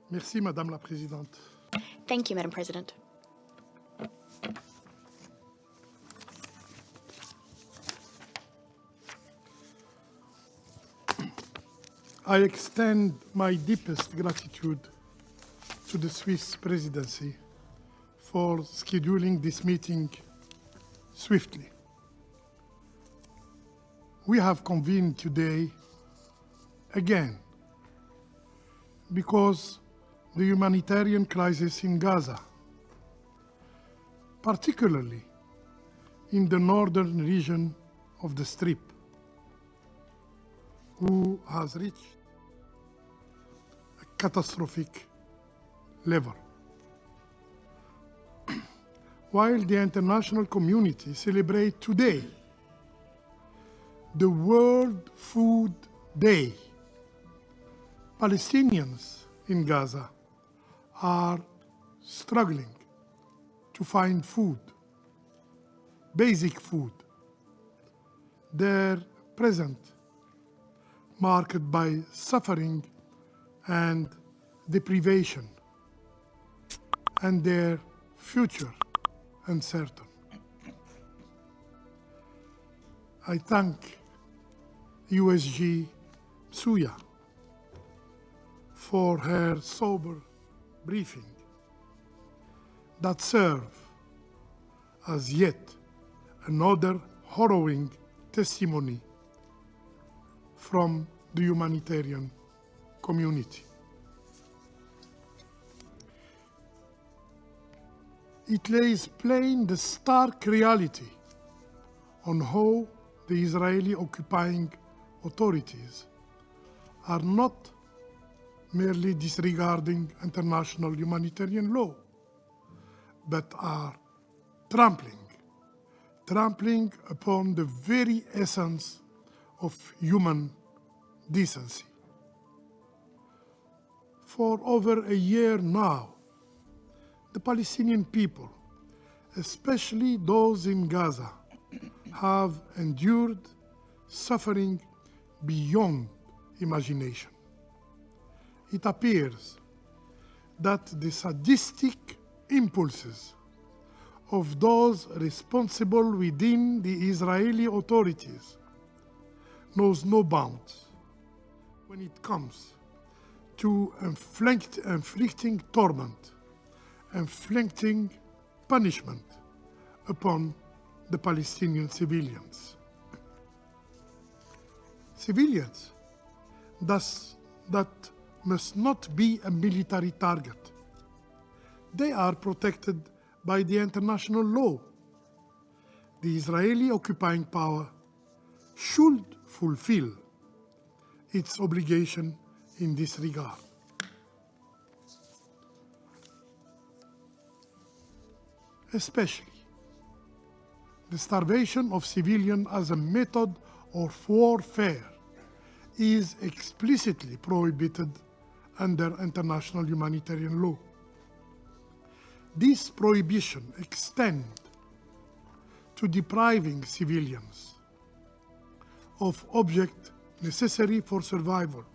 Merci, Madame la Présidente. Thank you, Madam President. I extend my deepest gratitude to the Swiss presidency for scheduling this meeting swiftly. We have convened today again because the humanitarian crisis in Gaza, particularly in the northern region of the Strip, who has reached a catastrophic level. While the international community celebrates today the World Food Day, Palestinians in Gaza are struggling to find food, basic food. Their present marked by suffering and deprivation, and their future uncertain. I thank USG Suya for her sober briefing that serve as yet another harrowing testimony from the humanitarian community. It lays plain the stark reality on how the Israeli occupying authorities are not merely disregarding international humanitarian law, but are trampling upon the very essence of human decency. For over a year now, the Palestinian people, especially those in Gaza, have endured suffering beyond imagination. It appears that the sadistic impulses of those responsible within the Israeli authorities knows no bounds when it comes to inflicting torment, inflicting punishment upon the Palestinian civilians. Civilians, thus, that must not be a military target. They are protected by the international law. The Israeli occupying power should fulfill its obligation in this regard. Especially, the starvation of civilians as a method of warfare is explicitly prohibited under international humanitarian law. This prohibition extends to depriving civilians of objects necessary for survival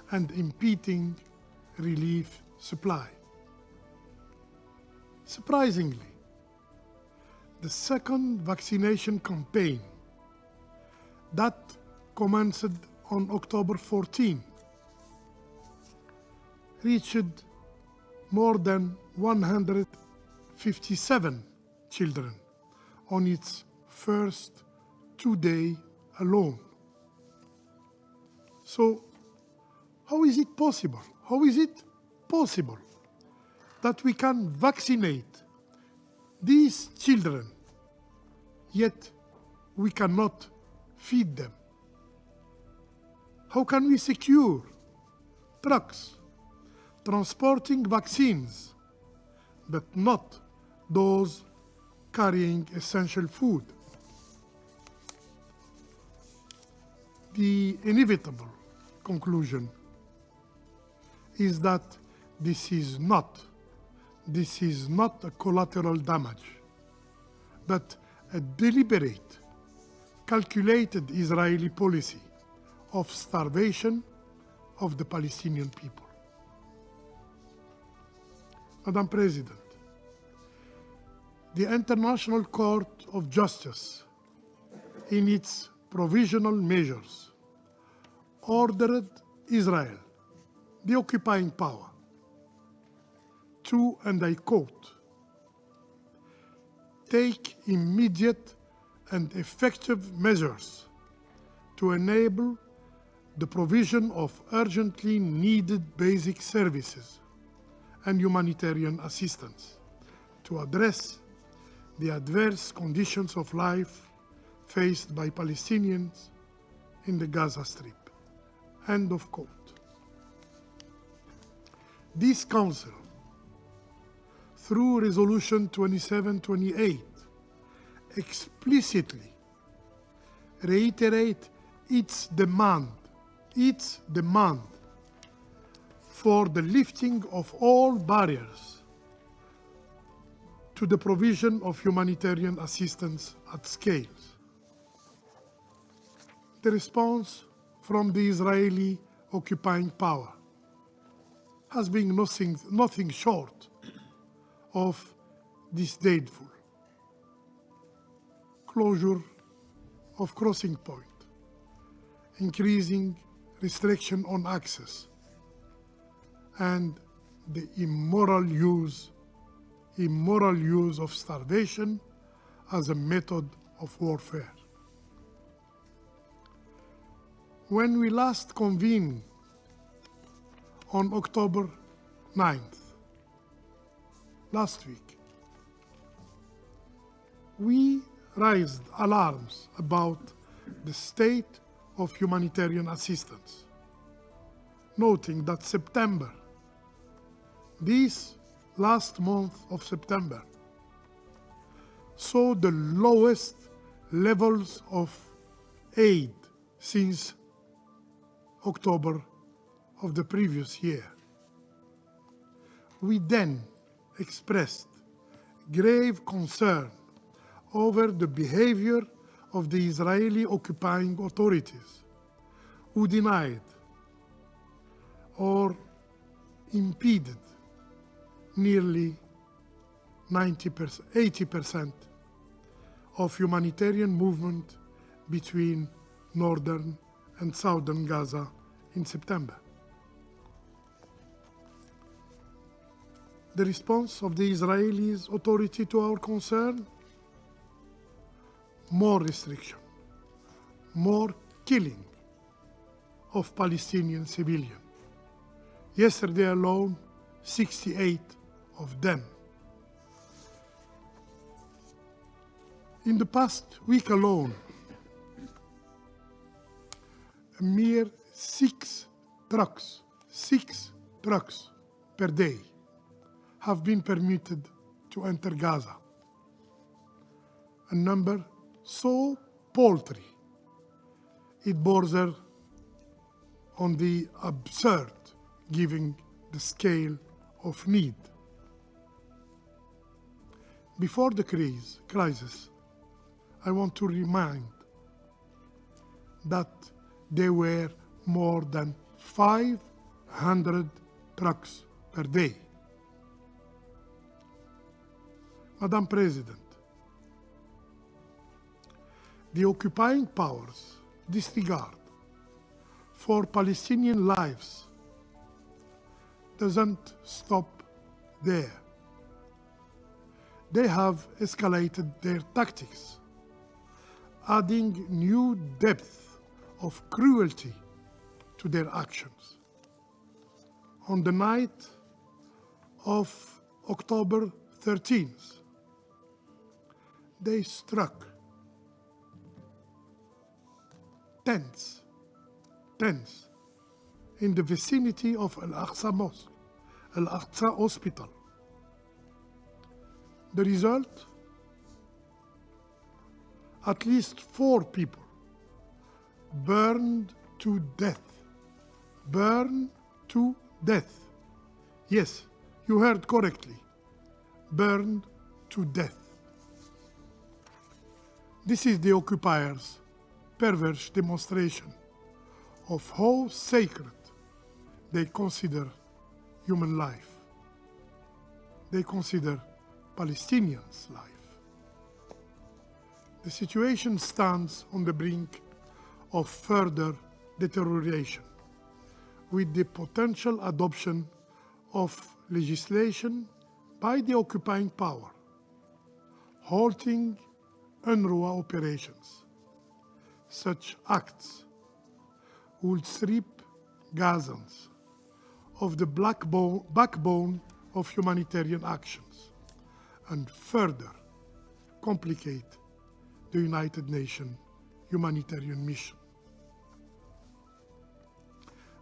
and impeding relief supply. Surprisingly, the second vaccination campaign that commenced on October 14 reached more than 157 children on its first 2 days alone. So, how is it possible? How is it possible that we can vaccinate these children, yet we cannot feed them? How can we secure trucks transporting vaccines, but not those carrying essential food? The inevitable conclusion is that this is not a collateral damage, but a deliberate, calculated Israeli policy of starvation of the Palestinian people. Madam President, the International Court of Justice, in its provisional measures, ordered Israel, the occupying power, to, and I quote, take immediate and effective measures to enable the provision of urgently needed basic services and humanitarian assistance to address the adverse conditions of life faced by Palestinians in the Gaza Strip. End of quote. This Council, through Resolution 2728, explicitly reiterate its demand for the lifting of all barriers to the provision of humanitarian assistance at scale. The response from the Israeli occupying power has been nothing short of disdainful. Closure of crossing point, increasing restriction on access, and the immoral use of starvation as a method of warfare. When we last convened on October 9th, last week, we raised alarms about the state of humanitarian assistance, noting that this last month of September, saw the lowest levels of aid since October of the previous year. We then expressed grave concern over the behavior of the Israeli occupying authorities, who denied or impeded nearly 80% of humanitarian movement between northern and southern Gaza in September. The response of the Israeli authority to our concern? More restriction, more killing of Palestinian civilians. Yesterday alone, 68 of them. In the past week alone, a mere 6 trucks per day have been permitted to enter Gaza. A number so paltry, it borders on the absurd, given the scale of need. Before the crisis, I want to remind that there were more than 500 trucks per day. Madam President, the occupying powers' disregard for Palestinian lives doesn't stop there. They have escalated their tactics, adding new depth of cruelty to their actions. On the night of October 13th, they struck tents in the vicinity of Al-Aqsa Mosque, Al-Aqsa Hospital. The result? At least 4 people burned to death. Burned to death. Yes, you heard correctly. Burned to death. This is the occupiers' perverse demonstration of how sacred they consider human life. they consider Palestinians' life. The situation stands on the brink of further deterioration, with the potential adoption of legislation by the occupying power, halting UNRWA operations. Such acts would strip Gazans of the backbone of humanitarian actions and further complicate the United Nations humanitarian mission.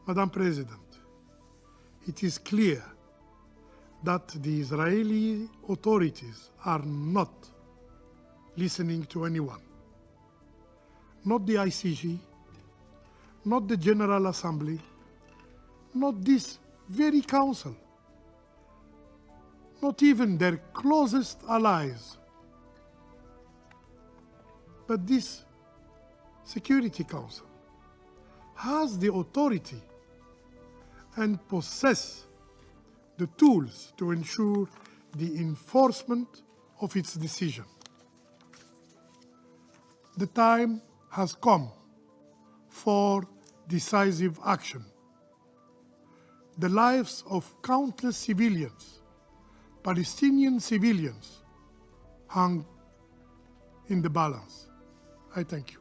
Madam President, it is clear that the Israeli authorities are not listening to anyone, not the ICG, not the General Assembly, not this very council, not even their closest allies, but this Security Council has the authority and possess the tools to ensure the enforcement of its decision. The time has come for decisive action. The lives of countless civilians, Palestinian civilians, hung in the balance. I thank you.